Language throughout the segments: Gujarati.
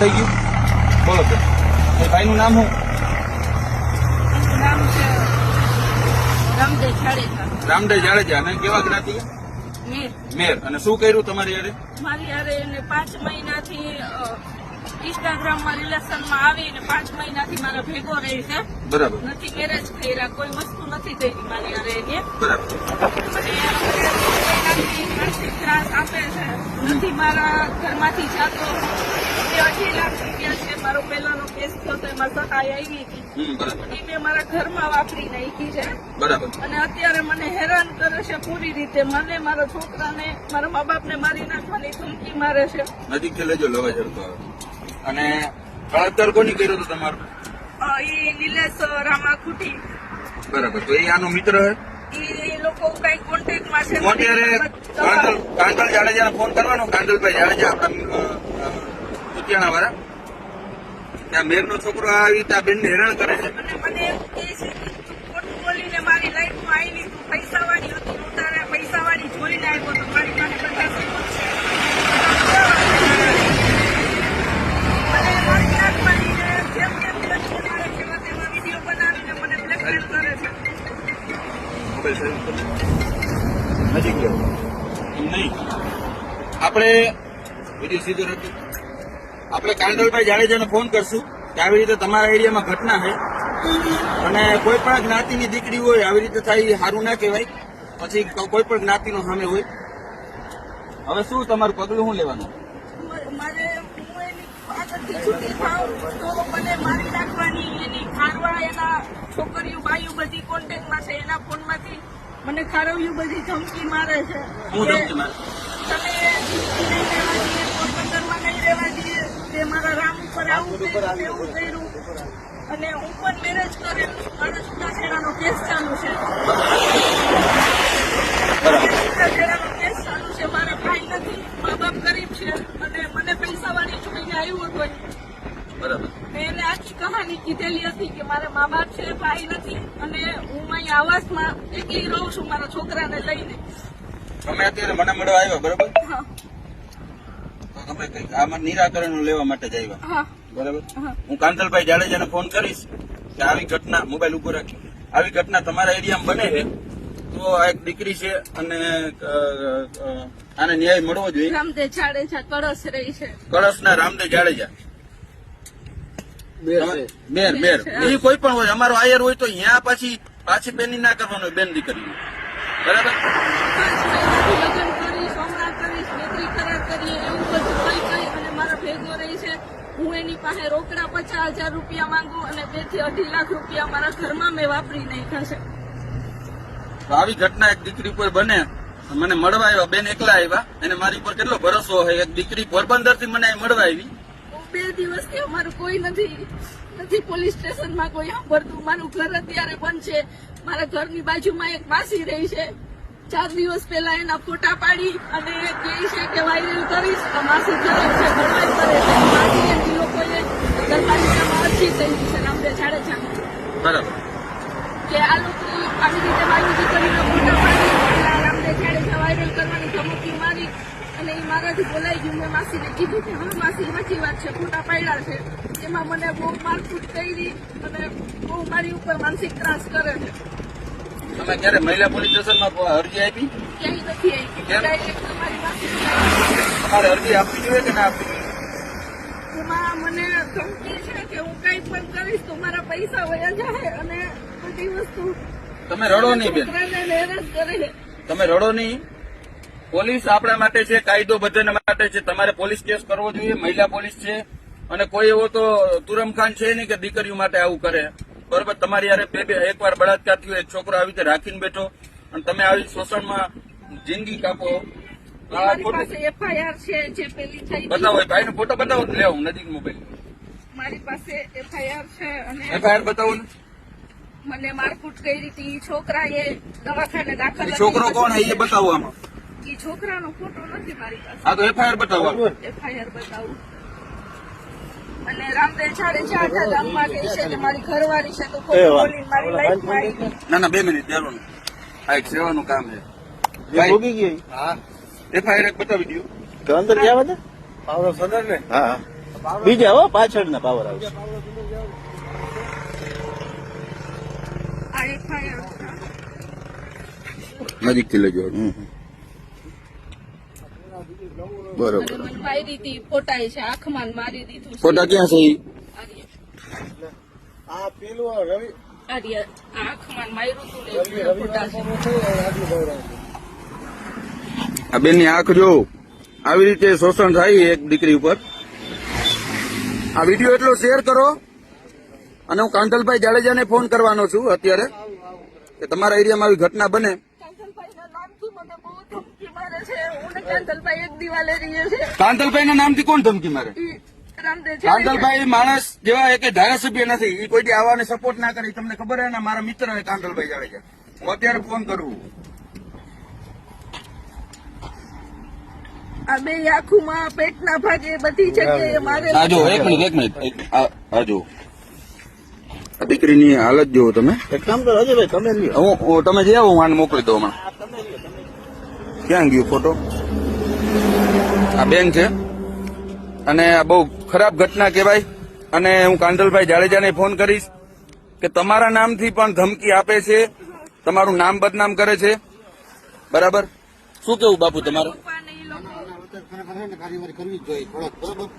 થઈ ગયું? બોલો બેન, એ ભાઈનું નામ શું? નામ છે રામદેવ જાડેજા. રામદેવ જાડેજા. અને કેવા જ્ઞાતિ? મેર. અને શું કર્યું તમારી યારે? મારી યારે એને 5 મહિનાથી ઇન્સ્ટાગ્રામમાં રિલેશનમાં આવીને 5 મહિનાથી મારા ભેગો રહી છે. બરાબર. નથી મેરેજ કર્યા, કોઈ વસ્તુ નથી થઈ મારી યારે એને. બરાબર. માનસિક ત્રાસ આપે છે. નથી મારા ઘરમાંથી જાતો. 2.5 લાખ રૂપિયા છે. મારો પહેલાનો કેસ થયો તો એમાં સહાય આવી હતી. બરાબર. એ મેં મારા ઘરમાં વાપરી નાખી છે. બરાબર. અને અત્યારે મને હેરાન કરે છે પૂરી રીતે. મને, મારા છોકરાને, મારા મા બાપને મારી નાખવાની ધમકી મારે છે. નજીકથી લેજો, લવા જડતો આવે. અને બળાત્કાર કોની કર્યો હતો તમારો? એ નિલેશ રામાખુટી. બરાબર. તો એ આનો મિત્ર હે? એ લોકો કઈ કોન્ટેક્ટમાં છે. અત્યારે કાંડલ જાડેજાને ફોન કરવાનો. કાંડલભાઈ જાડેજા આપણા કુતિયાણા વાળા. ત્યાં મેરનો છોકરો આવી રીતે આ બેનને હેરાન કરે છે. અને મને એવું કહે છે કે તું ખોટું બોલીને મારી લાઈફમાં આવી, તું પૈસાવાળી હતી, હું તારે પૈસાવાળી જોઈને આવ્યો તો મારી પાસે બધા સબૂત છે. મને મારી નાખવાની છે. જેમ તેમ બનાવે છે, તેમાં વિડીયો બનાવીને મને બ્લેકમેલ કરે છે. નજીક લેવો નહીં. આપણે વિડીયો સીધો રાખી. આપણે કાંડલભાઈ જાડેજાને ફોન કરશું કે આવી રીતે તમારા એરિયામાં ઘટના છે અને કોઈ પણ જ્ઞાતિની દીકરી હોય આવી રીતે થાય, સારું ના કહેવાય. પછી કોઈ પણ જ્ઞાતિનો સામે હોય. હવે શું તમારું પગલું શું લેવાનું? મારે હું એની આગળથી છૂટી થાવ તો મને મારી નાખવાની, એની ખારવા, એના છોકરીઓ બાયું બધી કોન્ટેક્ટમાં છે. એના ફોનમાંથી મને ખારવ્યું બધી ધમકી મારે છે. હું ધમકી મારે? તમે નહીં રહેવા દઈએ, પોરબંદરમાં નહીં રહેવા દઈએ, તે મારા રામ ઉપર આવું કર્યું, એવું કર્યું. અને હું પણ મેરેજ કરેલું છું. મારા છૂટાછેડાનો કેસ ચાલુ છે. છૂટાછેડાનો કેસ ચાલુ છે. મારા ભાઈ નથી, મા બાપ ગરીબ છે અને મને પૈસાવાળી જોઈને આવ્યું હતું. બરાબર. મેં એને આખી કહાની કીધેલી હતી કે મારા મા બાપ છે, ભાઈ નથી અને હું અહીં આવાસમાં એકલી રહું છું મારા છોકરાને લઈને. તમે અત્યારે મને મળવા આવ્યા, બરાબર? હા તો તમે કંઈક આમાં નિરાકરણ લેવા માટે જ આવ્યા, હા બરાબર? હા. હું કાંતલભાઈ જાડેજાને ફોન કરીશ કે આવી ઘટના, મોબાઈલ ઉપર રાખી, આવી ઘટના તમારા એરિયામાં બને છે તો આ એક દીકરી છે અને આને ન્યાય મળવો જોઈએ. રામદેવ જાડેજા કળશ રહી છે. કળશના રામદેવ જાડેજા મેર. એ કોઈ પણ હોય, અમારો આયર હોય તો અહીંયા પાછી બેની ના કરવાનો હોય, બેન દીકરી, બરાબર? 5 મહિનાથી લગ્ન કરીશ, હમણાં કરીશ, બેટરી કરાર કરીએ, એવું બધું કઈ અને મારા ભેગો રહી છે. હું એની પાસે રોકડા 50,000 રૂપિયા માંગુ અને 2 થી 2.5 લાખ રૂપિયા મારા ઘરમાં મેં વાપરી નાખ્યા છે. તો આવી ઘટના એક દીકરી ઉપર બને, મને મળવા આવ્યા, બેન એકલા આવ્યા, એને મારી ઉપર કેટલો ભરોસો હોય. એક દીકરી પોરબંદર થી મને મળવા આવી. 2 દિવસથી અમારું કોઈ નથી પોલીસ સ્ટેશનમાં કોઈ સાંભળતું. મારું ઘર અત્યારે બંધ છે. મારા ઘરની બાજુમાં એક માસી રહી છે. 4 દિવસ પહેલા એના ફોટા પાડી અને કહે છે કે વાયરલ કરીશ. આ માસી ખરાબ છે, ભરવાઈ કરે છે. માસી એમની લોકોએ નગરપાલિકામાં અરજી થઈ છે રામદેવ જાડેજાને, બરાબર, કે આ લોકો આવી રીતે બાયું દીકરીના ફોટા પાડી પેલા રામદેવ જાડેજા વાયરલ કરવાની ધમકી મારી અને એ મારાથી બોલાઈ ગયું. મેં માસીને કીધું કે હા માસી સાચી વાત છે, ફોટા પાડ્યા છે. એમાં મને બહુ મારકૂટ કરી અને બહુ મારી ઉપર માનસિક ત્રાસ કરે છે. તમે ક્યારે મહિલા પોલીસ સ્ટેશનમાં અરજી આપી? ક્યાંય નથી આવી. કેમ? ડાયરેક્ટ તમારી માસી તમારે અરજી આપવી જોઈએ કે ના આપવી જોઈએ? એમાં મને ધમકી છે કે હું કઈ પણ કરીશ તો મારા પૈસા વયા જાય અને બધી વસ્તુ. તમે રડો નહીં બેન, છોકરાને હેરાન કરે છે. તમે રડો નહીં. પોલીસ આપણા માટે છે, કાયદો બધાને માટે છે. તમારે પોલીસ કેસ કરવો જોઈએ. મહિલા પોલીસ છે અને કોઈ એવો તો તુરમખાન છે નહીં કે દીકરીઓ માટે આવું કરે, બરોબર? તમારી યારે એકવાર બળાત્કાર થયો, એક છોકરો આવી રીતે રાખીને બેઠો અને તમે આવી શોષણમાં જિંદગી કાપો. મારી પાસે FIR છે જે પેલી થઈ. બતાવો, ભાઈ નો ફોટો બતાવો. લેવો નજીક મોબાઈલ. મારી પાસે FIR છે અને FIR બતાવો ને. મને મારકૂટ કરી હતી. છોકરાએ દવાખાને દાખલ. છોકરો કોણ એ બતાવો આમાં. એ છોકરાનો ફોટો નથી મારી પાસે. હા તો FIR બતાવો. FIR બતાવું. અને રામદેવ જાડેજા આખા ગામમાં કહે છે કે મારી ઘરવાળી છે તો ખોટું બોલીને મારી લાઈફમાં આવી. ના 2 મિનિટ ચાલો ને, આ એક સેવાનું કામ છે. હા FIR એક બતાવી દો. તો અંદર ગયા બધા સદર ને. હા બીજા હો પાછળના પાવર હાઉસ. આ FIR નજીકથી લેજો. બરોબર. મને મારી હતી, ફોટાય છે, આંખમાં મારી દીધું છે. ફોટા ક્યાં છે ઈ? આર્ય. આ પેલું રવિ આર્ય. આંખમાં માર્યું હતું ને એટલે ફોટા છે. આ બેનની આંખ જો આવી રીતે શોષણ થાય એક દીકરી ઉપર. આ વિડીયો એટલો શેર કરો અને હું કાંતલભાઈ જાડેજાને ફોન કરવાનો છું અત્યારે કે તમારા એરિયામાં આવી ઘટના બને. કાંતલભાઈના નામથી મને બહુ ધમકી મારે છે. હું ને કાંતલભાઈ એક દિવાલે રહીએ છે. કાંતલભાઈના નામથી કોણ ધમકી મારે? ઈ રામદેવ છે. કાંતલભાઈ માણસ જેવા એક ધારાસભ્ય નથી. એ કોઈ દી આવાને સપોર્ટ ના કરે. ઈ તમને ખબર હે ને? મારા મિત્ર હે કાંતલભાઈ જાડેજા. હું અત્યારે ફોન કરું. આ બે આંખોમાં, પેટના ભાગે, બધી જગ્યાએ મારે. આ જો એક મિનિટ આ જો આ દીકરીની હાલત જુઓ તમે. એક કામ કરો અજયભાઈ, તમે લ્યો. હું તમે જે આવો હું આને મોકલી દઉં હમણાં. ક્યાં ગયો ફોટો? આ બેન છે અને આ બહુ ખરાબ ઘટના કહેવાય. અને હું કાંતલભાઈ જાડેજાને ફોન કરીશ કે તમારા નામથી પણ ધમકી આપે છે, તમારું નામ બદનામ કરે છે. બરાબર? શું કેવું બાપુ તમારું? પપ્પાને ઈ લોકો કાર્યવાહી કરવી જ જોઈએ થોડાક, બરોબર.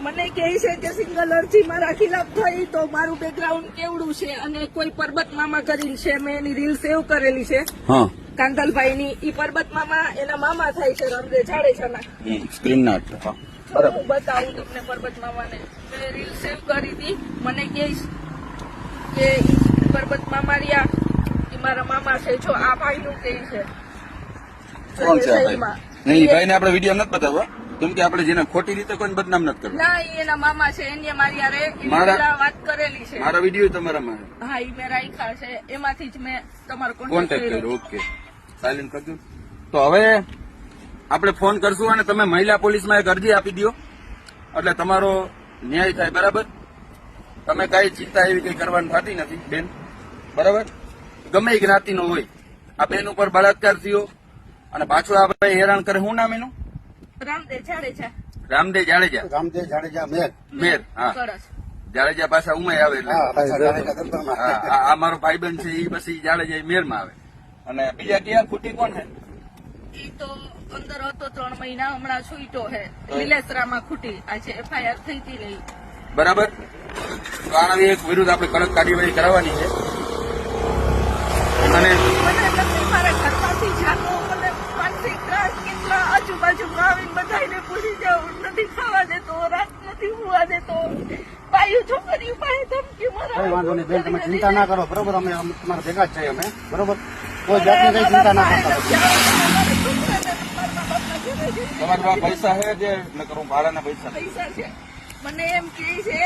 મને કહે છે કે સિંગલ અરજી મારા ખિલાફ થઈ તો મારું બેકગ્રાઉન્ડ કેવડું છે અને કોઈ પરબત મામા કરીને છે. મેં એની રીલ સેવ કરેલી છે હા, કાંતલભાઈની. ઈ પરબત મામા એના મામા થાય છે રામદેવ જાડેજાના. સ્ક્રીન ના હું બતાવું તમને પરબત મામાને. મેં રીલ સેવ કરી હતી. મને કહીશ કે ઈ પરબત મામા રહ્યા ઈ મારા મામા છે. જો આ ભાઈ નું કહે છે. કોણ છે આ ભાઈ? નહીં, ભાઈને આપણે વિડીયો નથી બતાવવા કેમ કે આપણે જેને ખોટી રીતે કોઈ બદનામ નથી કરવું. ના, ઈ એના મામા છે. એને મારી હારે ઈ મારા- પેલા વાત કરેલી છે. મારા વિડીયો તમારામાં છે. હા, ઈ મેં રાખ્યા છે. એમાંથી જ મેં તમારો કોન્ટેક્ટ કોન્ટેક્ટ કર્યો. કર્યો. ઓકે, સાયલેન્ટ કરજો. તો હવે આપણે ફોન કરશું અને તમે મહિલા પોલીસમાં એક અરજી આપી દો એટલે તમારો ન્યાય થાય. બરાબર? તમે કઈ ચિંતા એવી કઈ કરવાની થતી નથી બેન. બરાબર? ગમે એ જ્ઞાતિનો હોય, આ બેન ઉપર બળાત્કાર થયો અને પાછું આ ભાઈ હેરાન કરે. શું નામ એનું? રામદેવ જાડેજા. રામદેવ જાડેજા. રામદેવ જાડેજા મેર. મેર. હા, કળશ. જાડેજા પાછા ઉમાય આવે એટલે હા, જાડેજા દરબારમાં. હા, આ મારો ભાઈબંધ છે એ પછી જાડેજા ઈ મેરમાં આવે. અને બીજા ક્યાં ખૂટી કોણ છે? ઈ તો અંદર હતો 3 મહિના, હમણાં છૂટ્યો હે. લીલેસરામાં ખૂટી. આજે FIR થઈ હતી ને ઈ. બરાબર? તો આના એક વિરુદ્ધ આપણે કડક કાર્યવાહી કરાવવાની છે. અને મને નથી મારા ઘરમાંથી જાતો. મને માનસિક ત્રાસ કેટલા આજુબાજુ આવીને બધાને પૂછી જાઉં. નથી ખાવા દેતો, રાત નથી હોવા દેતો. બાયું છોકરીઓ પાસે ધમકી મારા. કઈ વાંધો નહીં બેન, તમે ચિંતા ના કરો, બરોબર. અમે તમારા ભેગા જ છીએ અમે, બરોબર. કોઈ જાતની કઈ ચિંતા ના કરતા. તમારા પાસે પૈસા છે જે ન કરું ભાડાના પૈસા? પૈસા છે. મને એમ કહે છે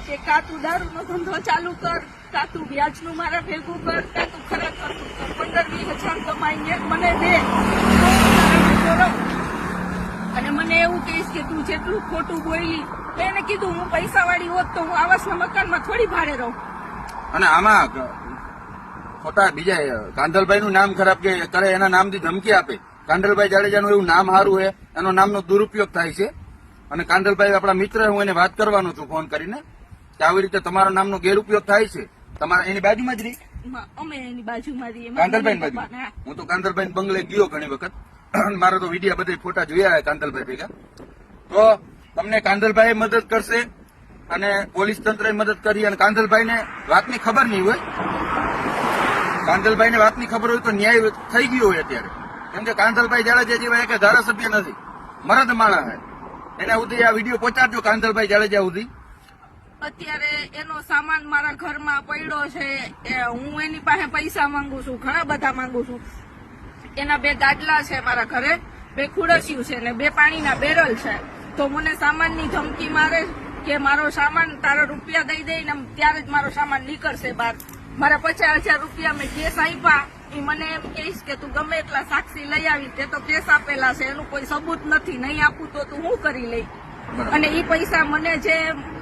કે કાં તું દારૂનો ધંધો ચાલુ કર, કાં તું વ્યાજનું મારા ભેગું કર, કાં તું ખરેખર 15-20 હજાર કમાઈને મને દે તો હું તારા ભેગો રહું. અને મને એવું કહીશ કે તું જેટલું ખોટું બોલી. મેં એને કીધું હું પૈસાવાળી હોત તો હું આવાસના મકાનમાં થોડી ભાડે રહું. અને આમાં ખોટા બીજા કાંધલભાઈ નું નામ ખરાબ કે કરે એના નામથી ધમકી આપે. કાંધલભાઈ જાડેજાનું એવું નામ સારું છે, એનો નામનો દુરુપયોગ થાય છે. અને કાંધલભાઈ આપણા મિત્ર, હું એને વાત કરવાનો છું ફોન કરીને કે આવી રીતે તમારા નામનો ગેરઉપયોગ થાય છે. તમારા એની બાજુમાં જ રહી અમે એની બાજુમાં રહીએ. કાંધલભાઈ બાજુ. હું તો કાંધલભાઈ બંગલે ગયો ઘણી વખત. મારા તો વિડીયો બધા ફોટા જોયા કાંધલભાઈ ભેગા. તો તમને કાંધલભાઈ મદદ કરશે અને પોલીસ તંત્રએ મદદ કરી. અને કાંધલભાઈને વાતની ખબર નહીં હોય, કાંધલભાઈને વાતની ખબર હોય તો ન્યાય થઈ ગયો હોય અત્યારે. કેમ કે કાંધલભાઈ જાડેજા જેવા એક ધારાસભ્ય નથી, મરદ માણસ છે. એને સુધી આ વિડીયો પહોંચાડજો કાંધલભાઈ જાડેજા સુધી. અત્યારે એનો સામાન મારા ઘરમાં પડ્યો છે. હું એની પાસે પૈસા માંગુ છું, ઘણા બધા માંગુ છું. એના 2 ગાડલા છે મારા ઘરે, 2 ખુડસિયું છે ને 2 પાણીના બેરલ છે. તો મને સામાનની ધમકી મારે કે મારો સામાન તારા રૂપિયા દઈ દે ને ત્યારે જ મારો સામાન નીકળશે બહાર. મારા 50,000 રૂપિયા મેં કેસ આપ્યા. એ મને એમ કહીશ કે તું ગમે એટલા સાક્ષી લઈ આવી, તે તો કેસ આપેલા છે, એનું કોઈ સબૂત નથી, નહીં આપું તો તું શું કરી લઈ. અને એ પૈસા મને જે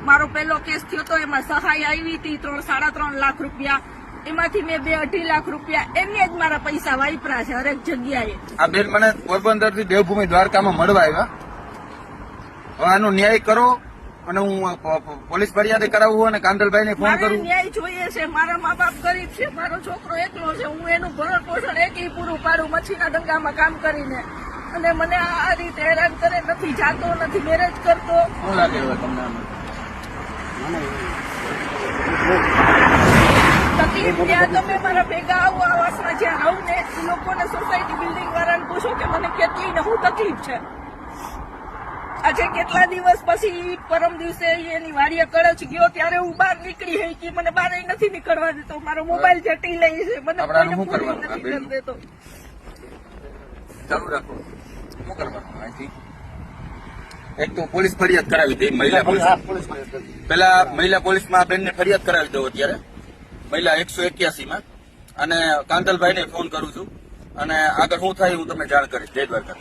મારો પહેલો કેસ થયો હતો એમાં સહાય આવી હતી 3-3.5 લાખ રૂપિયા. એમાંથી મેં 2-2.5 લાખ રૂપિયા એમને જ મારા પૈસા વાપરા છે હરેક જગ્યાએ. આ બેન મને પોરબંદર થી દેવભૂમિ દ્વારકામાં મળવા આવ્યા હવે આનો ન્યાય કરો અને હું પોલીસ ફરિયાદ કરાવું અને કાંદલભાઈને ફોન મારે કરું. ન્યાય જોઈએ છે. મારા મા બાપ ગરીબ છે, મારો છોકરો એકલો છે, હું એનું ભરણ પોષણ એકલી પૂરું પાડું મચ્છીના ધંધામાં કામ કરીને, અને મને આ રીતે હેરાન કરે, નથી જાતો, નથી મેરેજ કરતો. શું લાગે હવે તમને આમાં? તકલીફ ત્યાં તમે મારા ભેગા આવો, આવાસમાં જ્યાં રહું ને એ લોકોને સોસાયટી બિલ્ડિંગ વાળાને પૂછો કે મને કેટલી ને શું તકલીફ છે. આજે કેટલા દિવસ પછી પરમ દિવસે એની વાડીએ કળચ ગયો ત્યારે હું બહાર નીકળી હઈ કે મને બહાર નથી નીકળવા દેતો. મારો મોબાઈલ જટી લઈ છે, મને આપણે આનું કોઈને શું ફોન કરવાનું? નથી કરી દેતો. ચાલુ રાખો. શું કરવાનું અહીંથી? એક તો પોલીસ ફરિયાદ કરાવી દે. મહિલા પોલીસ પોલીસ ફરિયાદ કરી. પેલા મહિલા પોલીસમાં આ બેનને ફરિયાદ કરાવી દો અત્યારે, મહિલા 181 અને કાંદલભાઈને ફોન કરું છું અને આગળ શું થાય હું તમને જાણ કરીશ. જય દ્વારકા.